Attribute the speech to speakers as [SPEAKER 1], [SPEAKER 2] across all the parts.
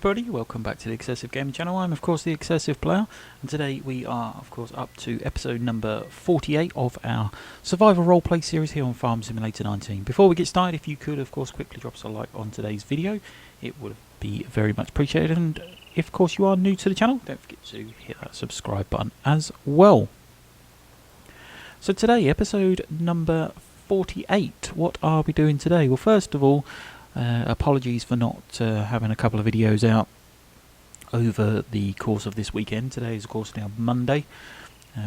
[SPEAKER 1] everybody, welcome back to the XsivGaming channel. I'm of course the XsivPlayer, and today we are of course up to episode number 48 of our survival roleplay series here on Farm Simulator 19. Before we get started, if you could of course quickly drop us a like on today's video, it would be very much appreciated, and if of course you are new to the channel, don't forget to hit that subscribe button as well. So today, episode number 48, what are we doing today? Well, first of all, apologies for not having a couple of videos out over the course of this weekend. Today is of course now Monday.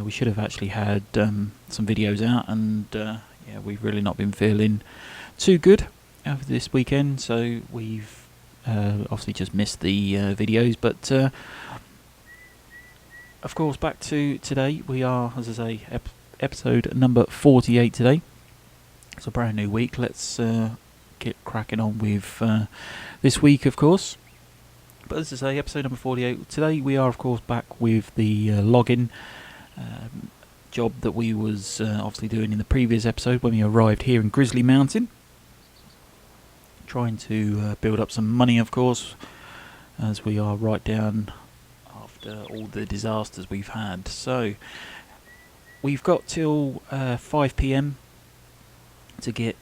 [SPEAKER 1] We should have actually had some videos out, and yeah, we've really not been feeling too good over this weekend, so we've obviously just missed the videos, but of course back to today. We are, as I say, episode number 48 today. It's a brand new week. Let's get cracking on with this week, of course. But as I say, episode number 48. Today we are, of course, back with the login job that we was obviously doing in the previous episode when we arrived here in Grizzly Mountain. Trying to build up some money, of course, as we are right down after all the disasters we've had. So we've got till 5 PM to get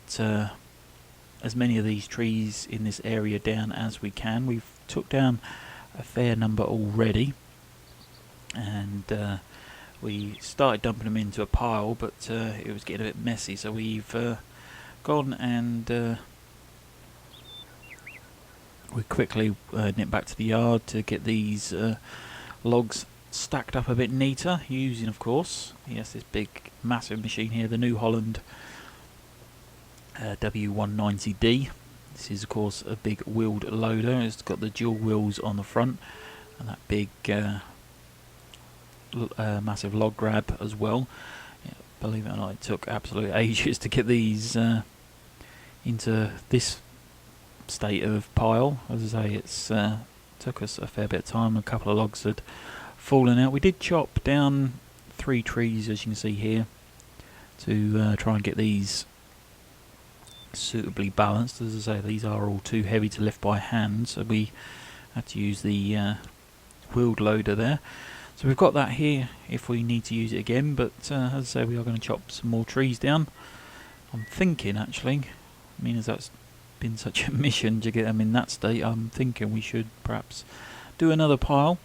[SPEAKER 1] as many of these trees in this area down as we can. We've took down a fair number already, and we started dumping them into a pile, but it was getting a bit messy, so we've gone and we quickly nipped back to the yard to get these logs stacked up a bit neater, using of course, yes, this big massive machine here, the New Holland W190D. This is of course a big wheeled loader. It's got the dual wheels on the front and that big massive log grab as well. Yeah, believe it or not, it took absolute ages to get these into this state of pile. As I say, it's took us a fair bit of time. A couple of logs had fallen out. We did chop down 3 trees, as you can see here, to try and get these suitably balanced. As I say, these are all too heavy to lift by hand, so we had to use the wheeled loader there. So we've got that here if we need to use it again, but as I say, we are going to chop some more trees down. I'm thinking actually, I mean, as that's been such a mission to get them in that state, I'm thinking we should perhaps do another pile.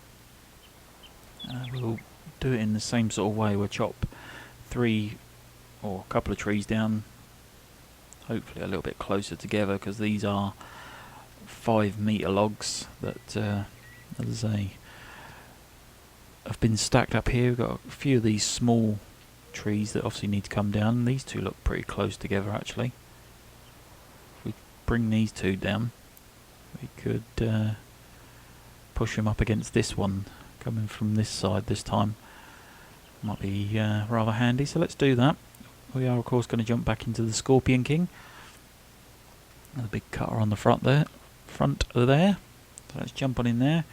[SPEAKER 1] We'll do it in the same sort of way. We'll chop 3 or a couple of trees down, hopefully a little bit closer together, because these are 5-metre logs that, as I say, have been stacked up here. We've got a few of these small trees that obviously need to come down. These two look pretty close together actually. If we bring these 2 down, we could push them up against this one coming from this side this time. Might be rather handy, so let's do that. We are of course going to jump back into the Scorpion King. The big cutter on the front there. So let's jump on in there.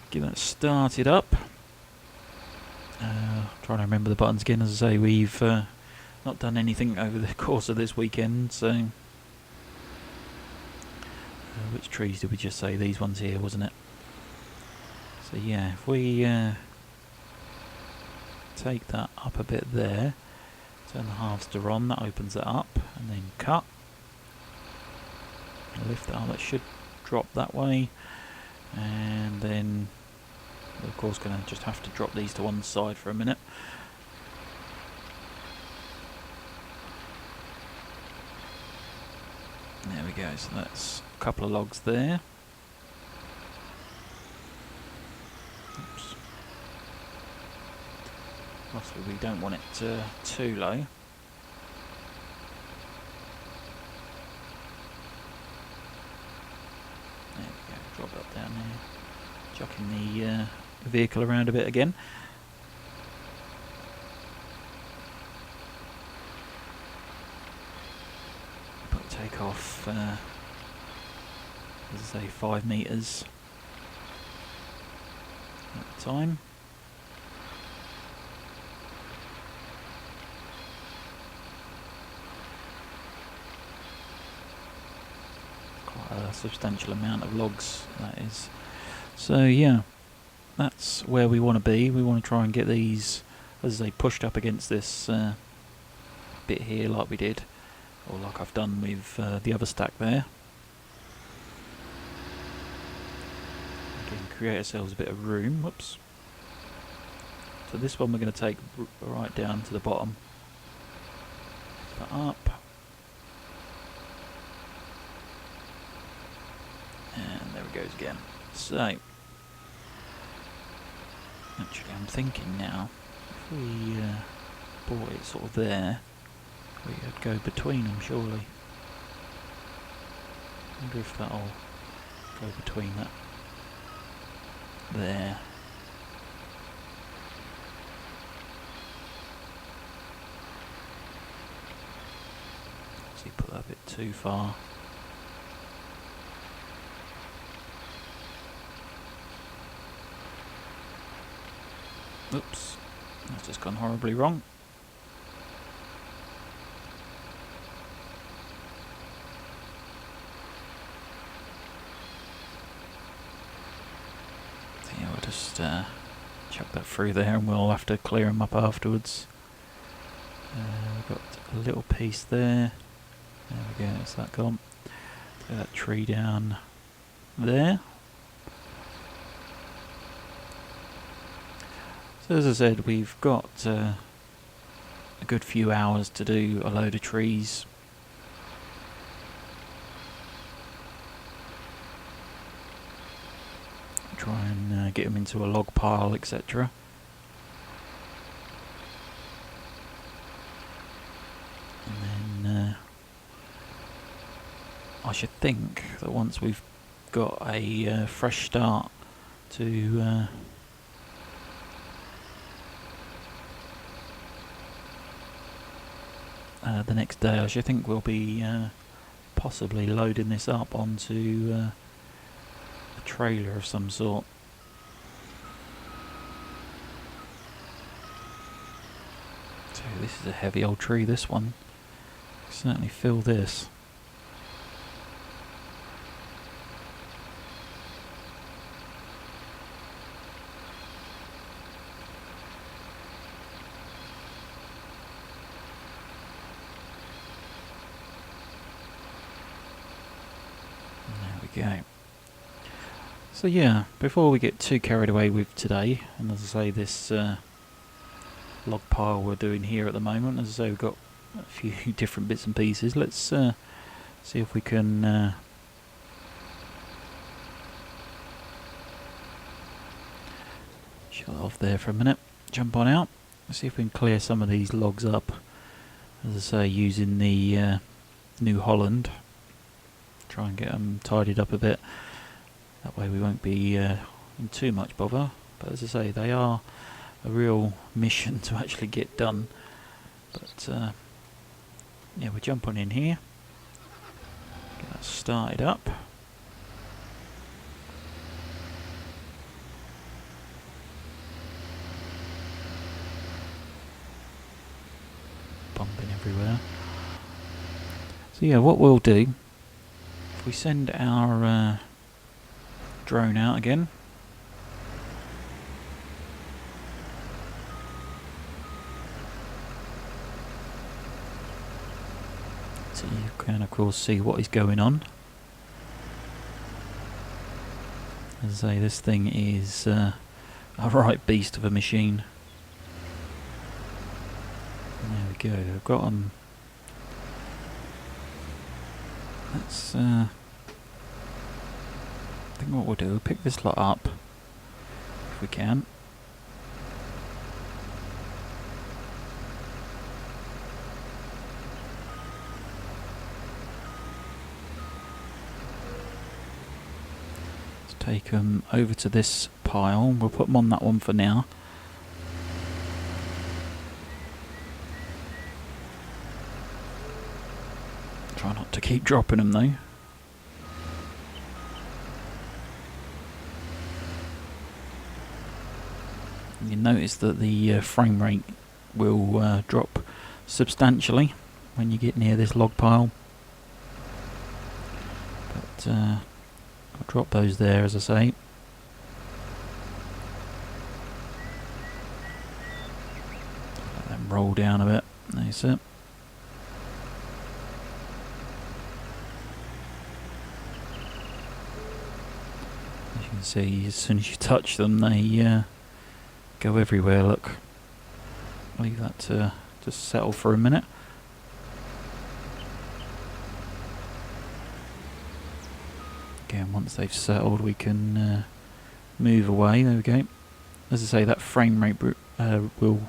[SPEAKER 1] Get that started up. Trying to remember the buttons again. As I say, we've not done anything over the course of this weekend. So, which trees did we just say? These ones here, wasn't it? So yeah, if we take that up a bit there. Turn the harvester on, that opens it up, and then cut. Lift it up, that should drop that way. And then we're of course going to just have to drop these to one side for a minute. There we go, so that's a couple of logs there. Oops. Obviously we don't want it too low. There we go, drop that down there. Chucking the vehicle around a bit again. But take off, as I say, 5 metres at a time. substantial amount of logs, that is. So yeah, that's where we want to be. We want to try and get these, as I say, pushed up against this bit here like we did, or like I've done with the other stack there. Again, create ourselves a bit of room. Whoops. So this one we're going to take right down to the bottom. That up. And there it goes again. So, actually I'm thinking now, if we brought it sort of there, we could go between them surely. I wonder if that'll go between that there. See, put that a bit too far. Oops, that's just gone horribly wrong. So yeah, we'll just chuck that through there and we'll have to clear them up afterwards. We've got a little piece there. There we go, that's that gone. Throw that tree down there. So as I said, we've got a good few hours to do a load of trees. Try and get them into a log pile, etc. And then I should think that once we've got a fresh start to the next day, I should think we'll be possibly loading this up onto a trailer of some sort. So this is a heavy old tree, this one. Certainly feel this. Go. So yeah, before we get too carried away with today, and as I say, this log pile we're doing here at the moment, as I say, we've got a few different bits and pieces. Let's see if we can shut it off there for a minute, jump on out, let's see if we can clear some of these logs up, as I say, using the New Holland. Try and get them tidied up a bit, that way we won't be in too much bother. But as I say, they are a real mission to actually get done. But yeah, we'll jump on in here, get that started up. Bumping everywhere. So yeah, what we'll do, we send our drone out again. So you can of course see what is going on. As I say, this thing is a right beast of a machine. And there we go, I've got them. Let's I think what we'll do, we'll pick this lot up if we can. Let's take them over to this pile. We'll put them on that one for now. Try not to keep dropping them though. You notice that the frame rate will drop substantially when you get near this log pile. But I'll drop those there, as I say. Let them roll down a bit. That's it. As you can see, as soon as you touch them, they go everywhere. Look, leave that to just settle for a minute. Again, once they've settled, we can move away. There we go. As I say, that frame rate will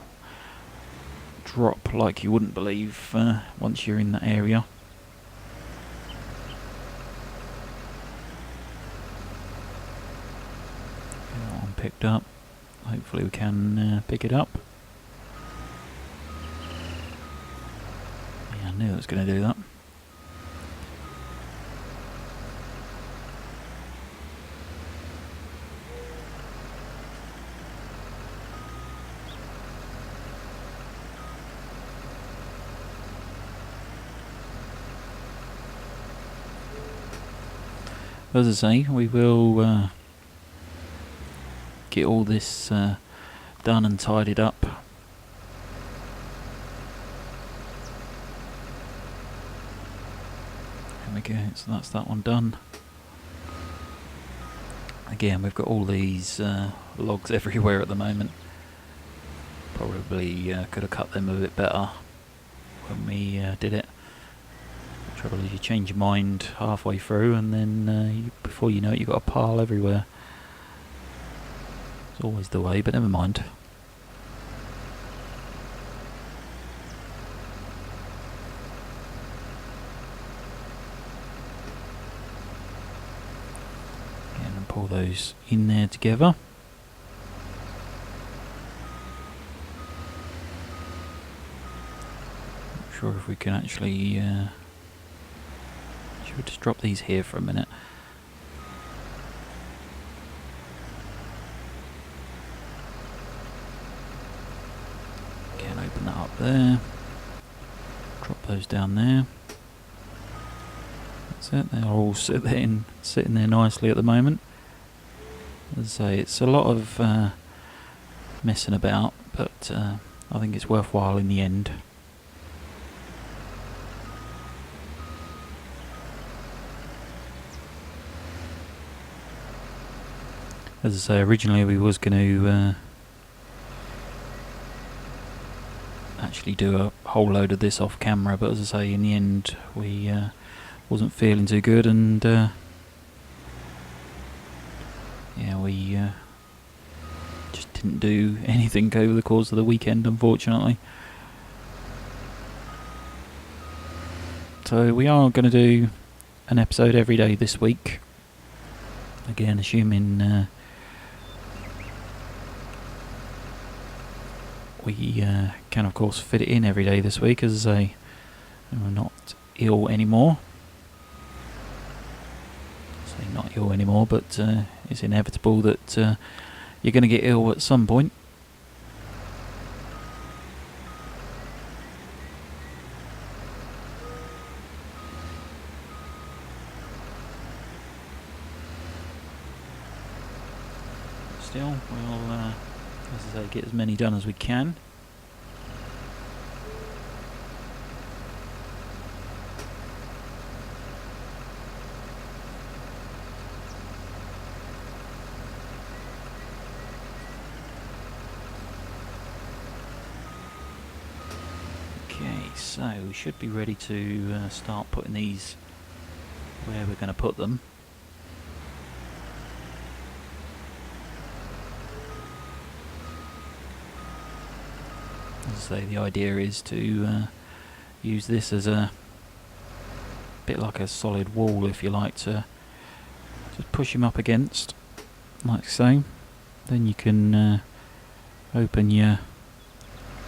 [SPEAKER 1] drop like you wouldn't believe once you're in that area. Get that one picked up. Hopefully we can pick it up. Yeah, I knew it was going to do that. As I say, we will get all this done and tidied up. There we go, so that's that one done. Again, we've got all these logs everywhere at the moment. Probably could have cut them a bit better when we did it. The trouble is you change your mind halfway through and then before you know it you've got a pile everywhere. It's always the way, but never mind. Again, and pull those in there together. Not sure if we can actually should we just drop these here for a minute? Again, open that up there. Drop those down there. That's it, they're all sitting there nicely at the moment. As I say, it's a lot of messing about, but I think it's worthwhile in the end. As I say, originally we was going to actually do a whole load of this off camera, but as I say, in the end we wasn't feeling too good, and yeah, we just didn't do anything over the course of the weekend, unfortunately. So we are going to do an episode every day this week. Again, assuming we can of course fit it in every day this week, as I say, we're not ill anymore. I say not ill anymore, but it's inevitable that you're going to get ill at some point. Still, we'll, as I say, get as many done as we can. Okay, so we should be ready to start putting these where we're going to put them. As I say, the idea is to use this as a bit like a solid wall, if you like, to just push him up against, like so. Then you can open your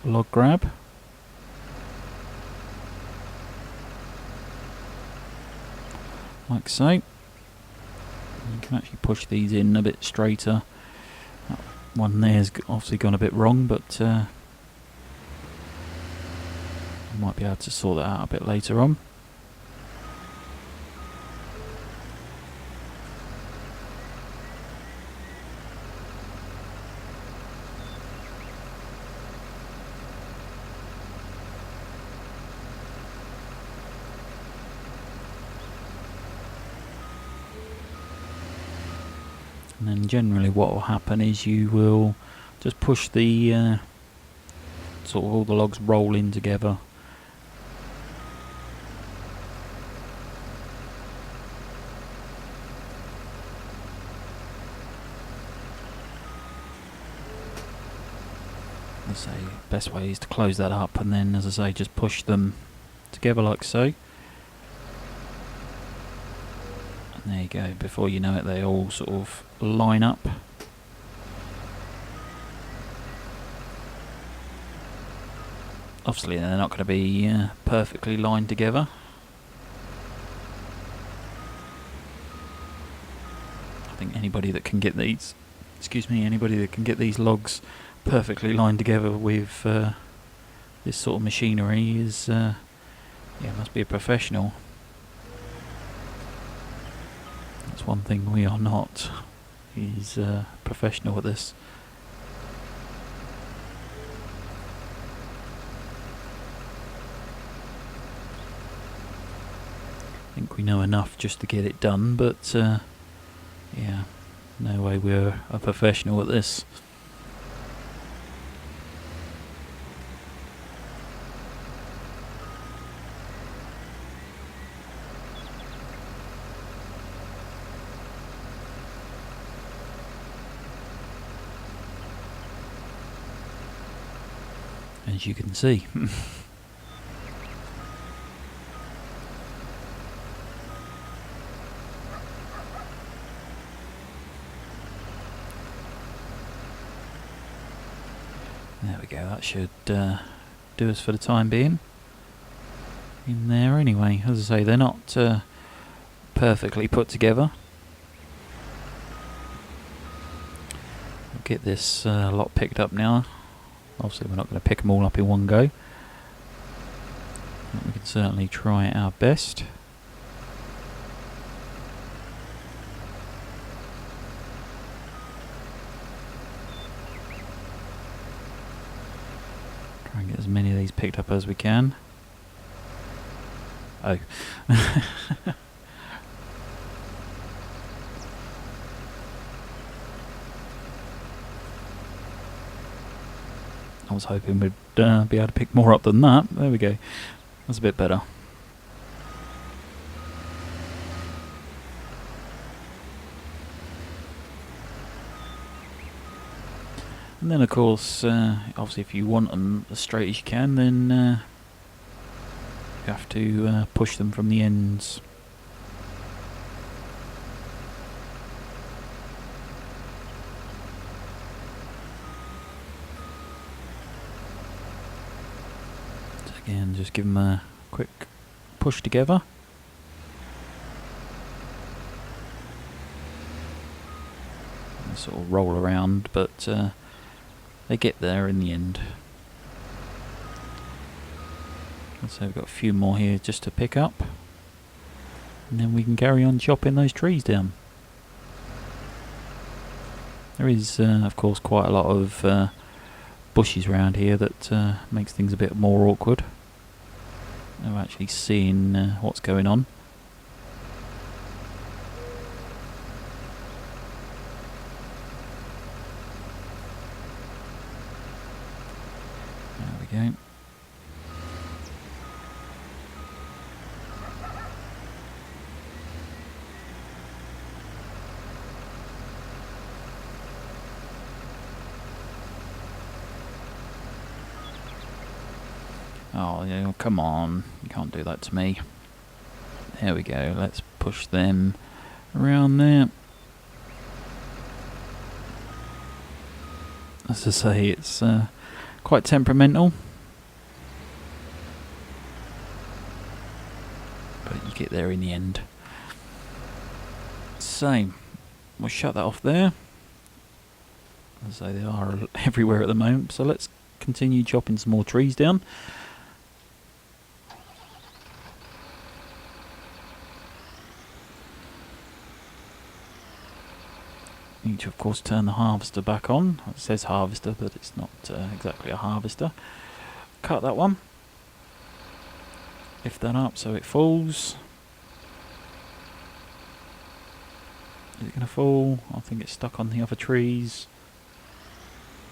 [SPEAKER 1] log grab. Like so. You can actually push these in a bit straighter. That one there's obviously gone a bit wrong, but I might be able to sort that out a bit later on. And then generally what will happen is you will just push the sort of all the logs roll in together. As I say, best way is to close that up, and then, as I say, just push them together like so. And there you go. Before you know it, they all sort of line up. Obviously, they're not going to be perfectly lined together. I think anybody that can get these, anybody that can get these logs perfectly lined together with this sort of machinery is, yeah, must be a professional. That's one thing we are not. He's professional at this. I think we know enough just to get it done, but yeah, no way we're a professional at this. As you can see. There we go, that should do us for the time being. In there anyway, as I say, they're not perfectly put together. We'll get this lot picked up now. Obviously we're not going to pick them all up in one go, but we can certainly try our best. Try and get as many of these picked up as we can. Oh. I was hoping we'd be able to pick more up than that. There we go. That's a bit better. And then of course, obviously if you want them as straight as you can, then you have to push them from the ends. Again, just give them a quick push together. And sort of roll around, but they get there in the end. So we've got a few more here just to pick up. And then we can carry on chopping those trees down. There is, of course, quite a lot of bushes around here that makes things a bit more awkward. I'm actually seeing what's going on. There we go. Oh, yeah, come on. You can't do that to me. There we go. Let's push them around there. As I say, it's quite temperamental. But you get there in the end. So, we'll shut that off there. As I say, they are everywhere at the moment. So let's continue chopping some more trees down. Need to, of course, turn the harvester back on. It says harvester, but it's not exactly a harvester. Cut that one. Lift that up so it falls. Is it going to fall? I think it's stuck on the other trees.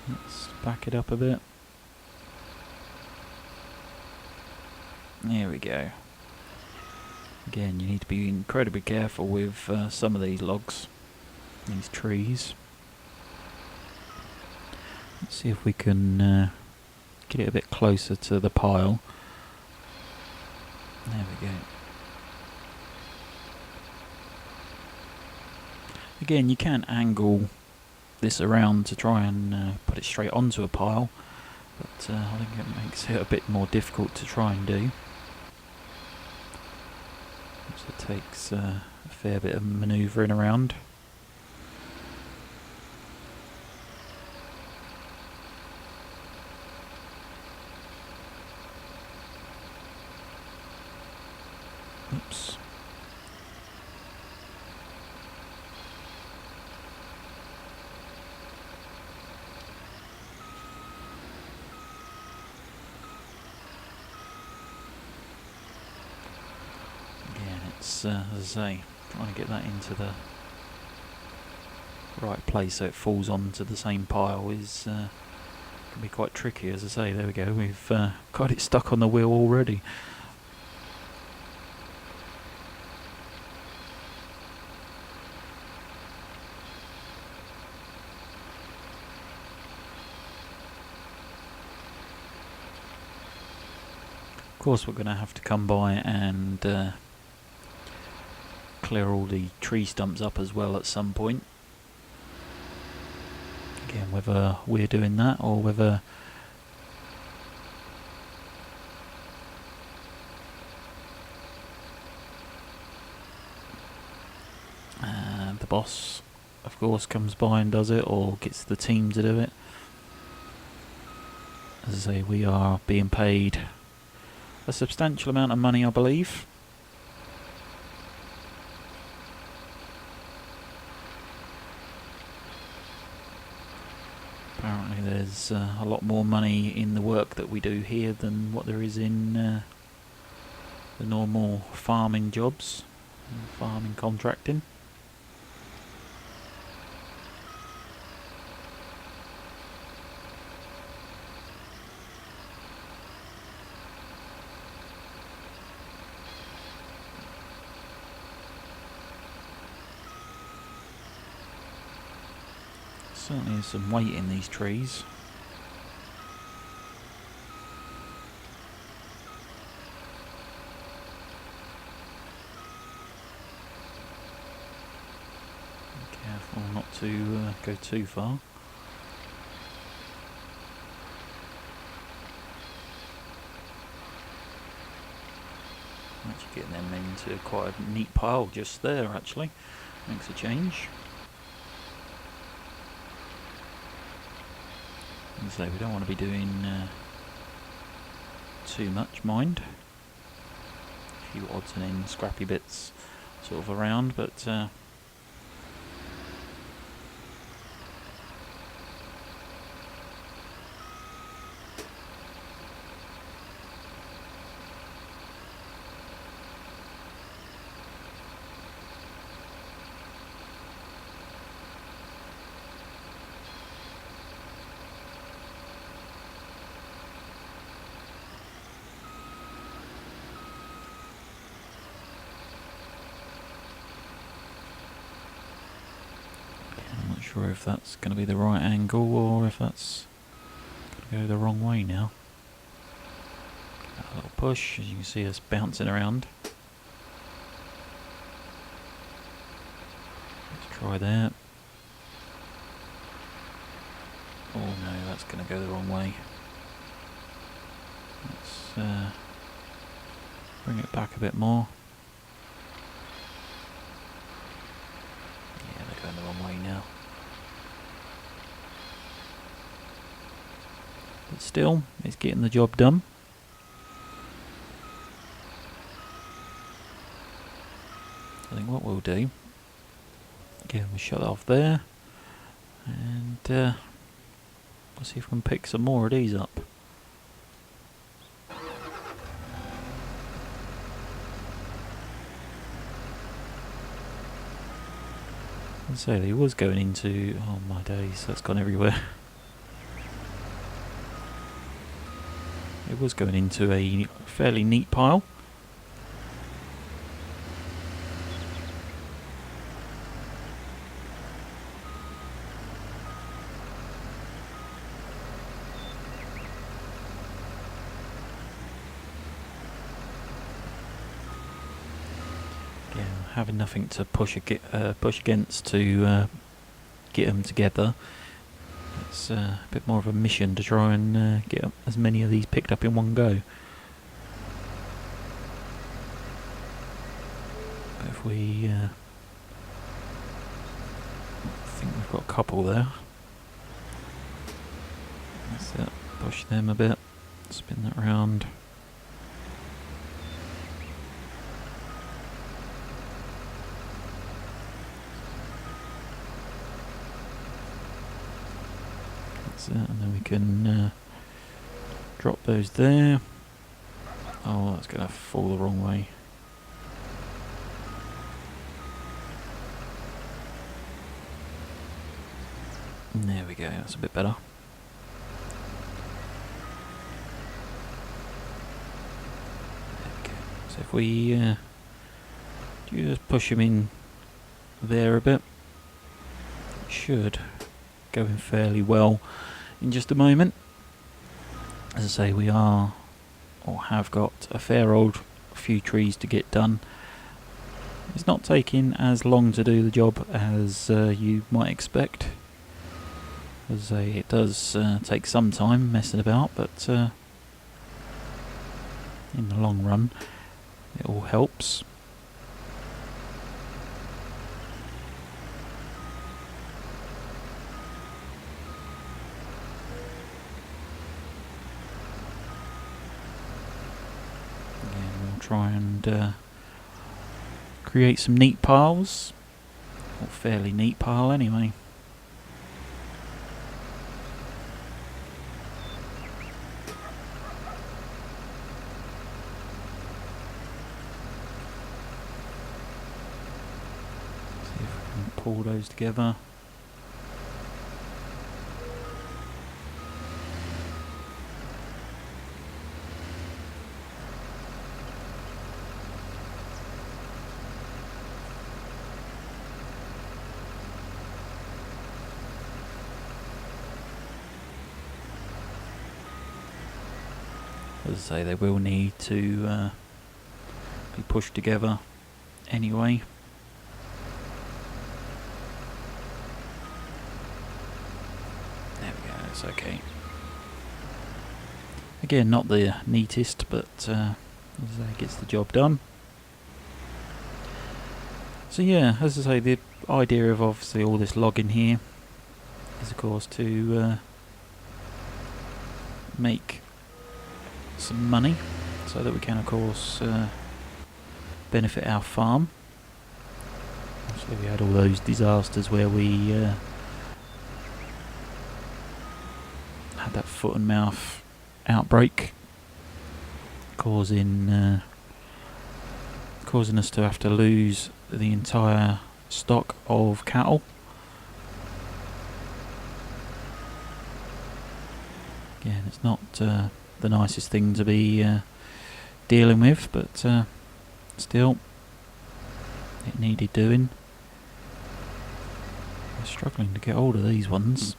[SPEAKER 1] Let's back it up a bit. There we go. Again, you need to be incredibly careful with some of these logs, these trees. Let's see if we can get it a bit closer to the pile. There we go. Again, you can angle this around to try and put it straight onto a pile, but I think it makes it a bit more difficult to try and do. So it takes a fair bit of manoeuvring around. Oops. Again, it's, as I say, trying to get that into the right place so it falls onto the same pile is can be quite tricky. As I say, there we go, we've got it stuck on the wheel already. Of course, we're going to have to come by and clear all the tree stumps up as well at some point. Again, whether we're doing that or whether the boss, of course, comes by and does it, or gets the team to do it. As I say, we are being paid a substantial amount of money, I believe. Apparently there's a lot more money in the work that we do here than what there is in the normal farming jobs, farming contracting. Certainly is some weight in these trees. Be careful not to go too far. Actually getting them into quite a neat pile just there, actually. Makes a change. So we don't want to be doing too much, mind. A few odds and ends, scrappy bits sort of around, but sure if that's going to be the right angle or if that's going to go the wrong way now. A little push, as you can see us bouncing around. Let's try that. Oh no, that's going to go the wrong way. Let's bring it back a bit more. Yeah, they're going the wrong way now. But still, it's getting the job done. I think what we'll do, again, we'll shut it off there, and we'll see if we can pick some more of these up. I say, he was going into... Oh my days, that's gone everywhere. It was going into a fairly neat pile. Having nothing to push against to get them together, it's a bit more of a mission to try and get as many of these picked up in one go. But if we, I think we've got a couple there. That's it. Push them a bit. Spin that round. And then we can drop those there. Oh, that's going to fall the wrong way. And there we go, that's a bit better. There we go. So if we just push them in there a bit, it should go in fairly well in just a moment. As I say, we are, or have got, a fair old few trees to get done. It's not taking as long to do the job as you might expect. As I say, it does take some time messing about, but in the long run it all helps. Try and create some neat piles, or fairly neat pile anyway. See if we can pull those together. As I say, they will need to be pushed together anyway. There we go, that's okay. Again, not the neatest, but as I say, it gets the job done. So yeah, as I say, the idea of obviously all this logging here is of course to make some money, so that we can of course benefit our farm. Obviously we had all those disasters where we had that foot and mouth outbreak causing us to have to lose the entire stock of cattle. Again, it's not the nicest thing to be dealing with, but still, it needed doing. I'm struggling to get hold of these ones.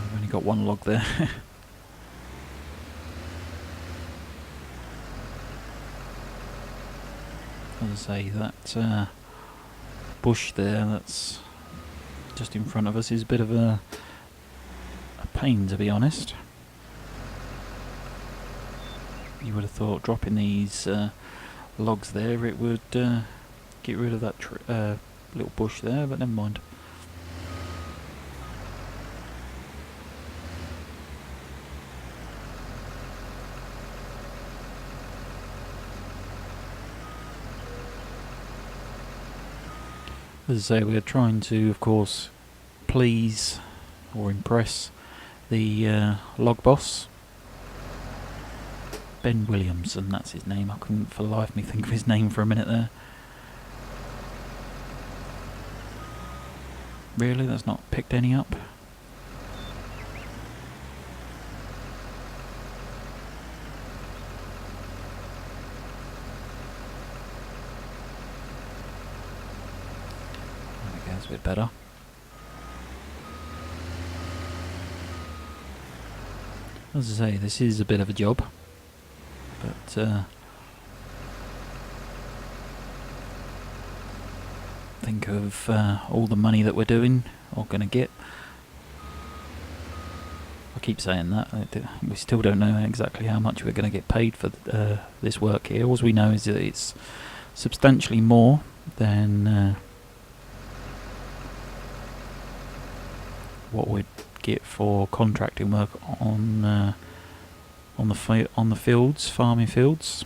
[SPEAKER 1] I've only got one log there. As I say, that bush there that's just in front of us is a bit of a pain, to be honest. You would have thought dropping these logs there it would get rid of that little bush there, but never mind. As I say, we're trying to, of course, please or impress the log boss. Ben Williamson, that's his name. I couldn't for the life of me think of his name for a minute there. Really, that's not picked any up? There we go, that's a bit better. As I say, this is a bit of a job, but think of all the money that we're doing or going to get. I keep saying that, we still don't know exactly how much we're going to get paid for this work here. All we know is that it's substantially more than what we'd get for contracting work on the fields, farming fields.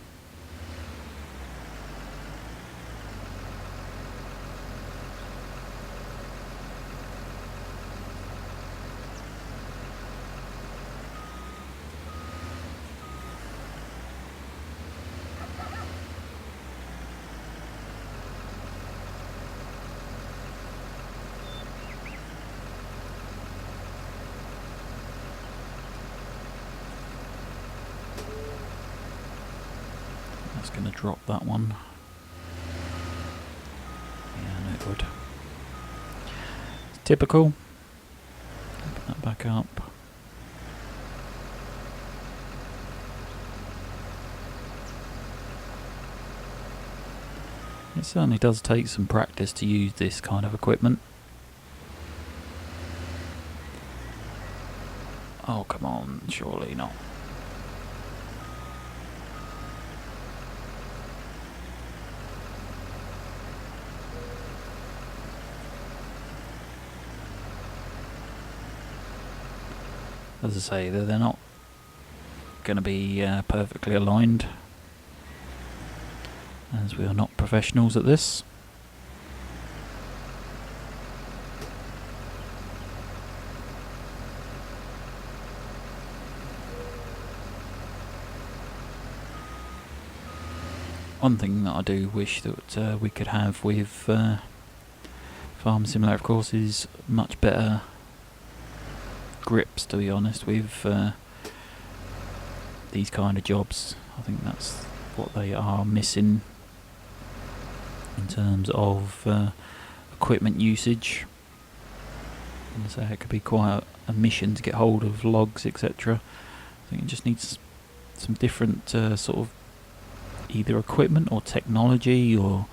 [SPEAKER 1] Going to drop that one. Yeah, no good. It's typical. Open that back up. It certainly does take some practice to use this kind of equipment. Oh, come on, surely not. As I say, they're not going to be perfectly aligned, as we are not professionals at this. One thing that I do wish that we could have with Farm Simulator, of course, is much better grips, to be honest, with these kind of jobs. I think that's what they are missing in terms of equipment usage. And so it could be quite a mission to get hold of logs, etc. I think it just needs some different sort of either equipment or technology or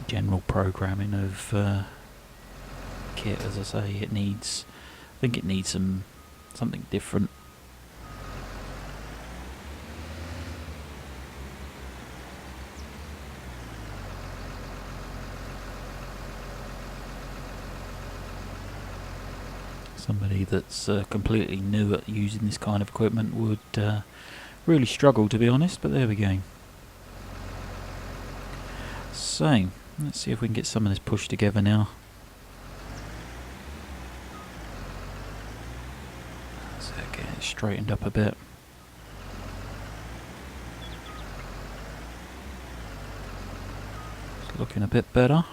[SPEAKER 1] general programming of kit. As I say, I think it needs something different. Somebody that's completely new at using this kind of equipment would really struggle, to be honest, but there we go. So, let's see if we can get some of this pushed together now. Straightened up a bit. It's looking a bit better.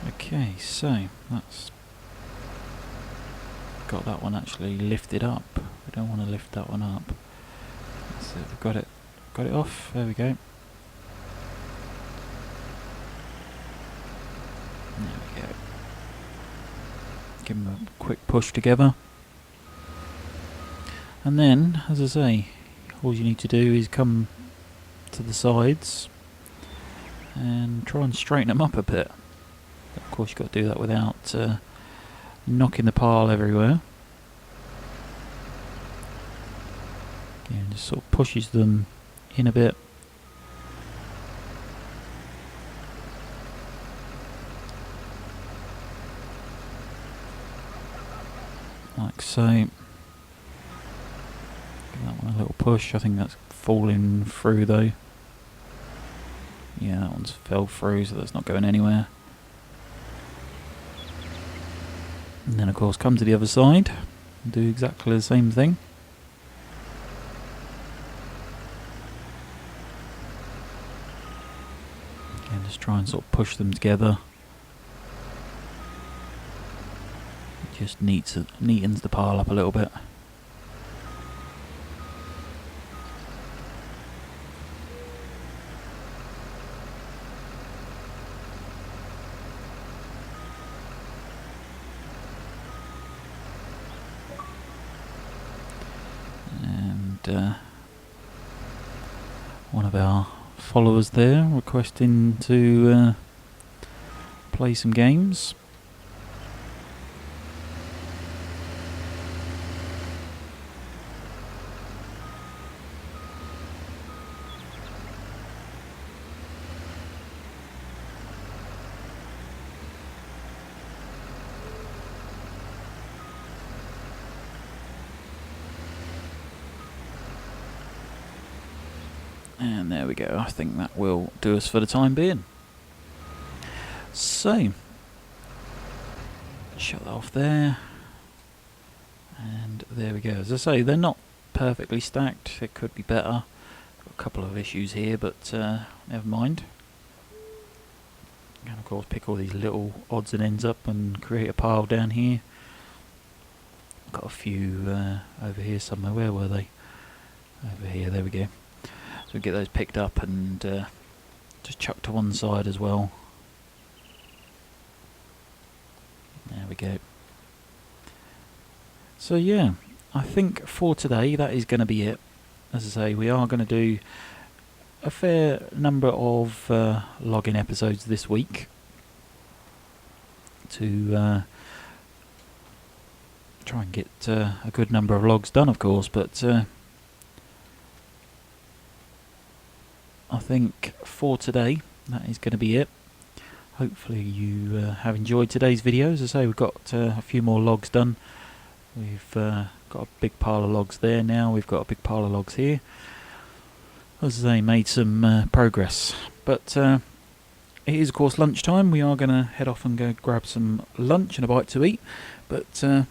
[SPEAKER 1] Okay, so that's got that one actually lifted up. We don't want to lift that one up. That's it, we've got it off. There we go. There we go. Give them a quick push together. And then, as I say, all you need to do is come to the sides and try and straighten them up a bit. But of course you've got to do that without knocking the pile everywhere. Again, just sort of pushes them in a bit. Like so. Give that one a little push. I think that's falling through though. Yeah, that one's fell through, so that's not going anywhere. And then of course come to the other side and do exactly the same thing. And just try and sort of push them together. It just neatens the pile up a little bit. One of our followers there requesting to play some games. And there we go. I think that will do us for the time being. So, shut that off there. And there we go. As I say, they're not perfectly stacked. It could be better. Got a couple of issues here, but never mind. And of course pick all these little odds and ends up and create a pile down here. Got a few over here somewhere. Where were they? Over here. There we go. So we get those picked up and just chucked to one side as well. There we go. So yeah, I think for today that is going to be it. As I say, we are going to do a fair number of login episodes this week to try and get a good number of logs done, of course, but I think for today that is going to be it. Hopefully you have enjoyed today's video. As I say, we've got a few more logs done. We've got a big pile of logs there now. We've got a big pile of logs here. As I say, made some progress. But it is of course lunchtime. We are going to head off and go grab some lunch and a bite to eat. But as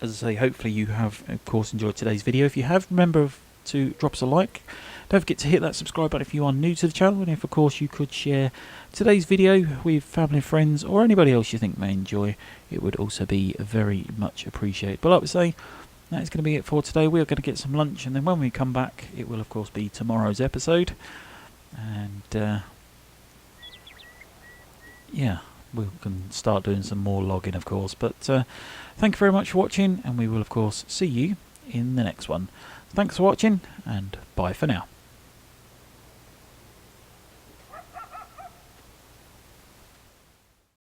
[SPEAKER 1] I say, hopefully you have of course enjoyed today's video. If you have, remember to drop us a like. Don't forget to hit that subscribe button if you are new to the channel, and if of course you could share today's video with family and friends or anybody else you think may enjoy, it would also be very much appreciated. But like we say, that is going to be it for today. We are going to get some lunch, and then when we come back it will of course be tomorrow's episode, and yeah, we can start doing some more logging of course. But thank you very much for watching, and we will of course see you in the next one. Thanks for watching, and bye for now.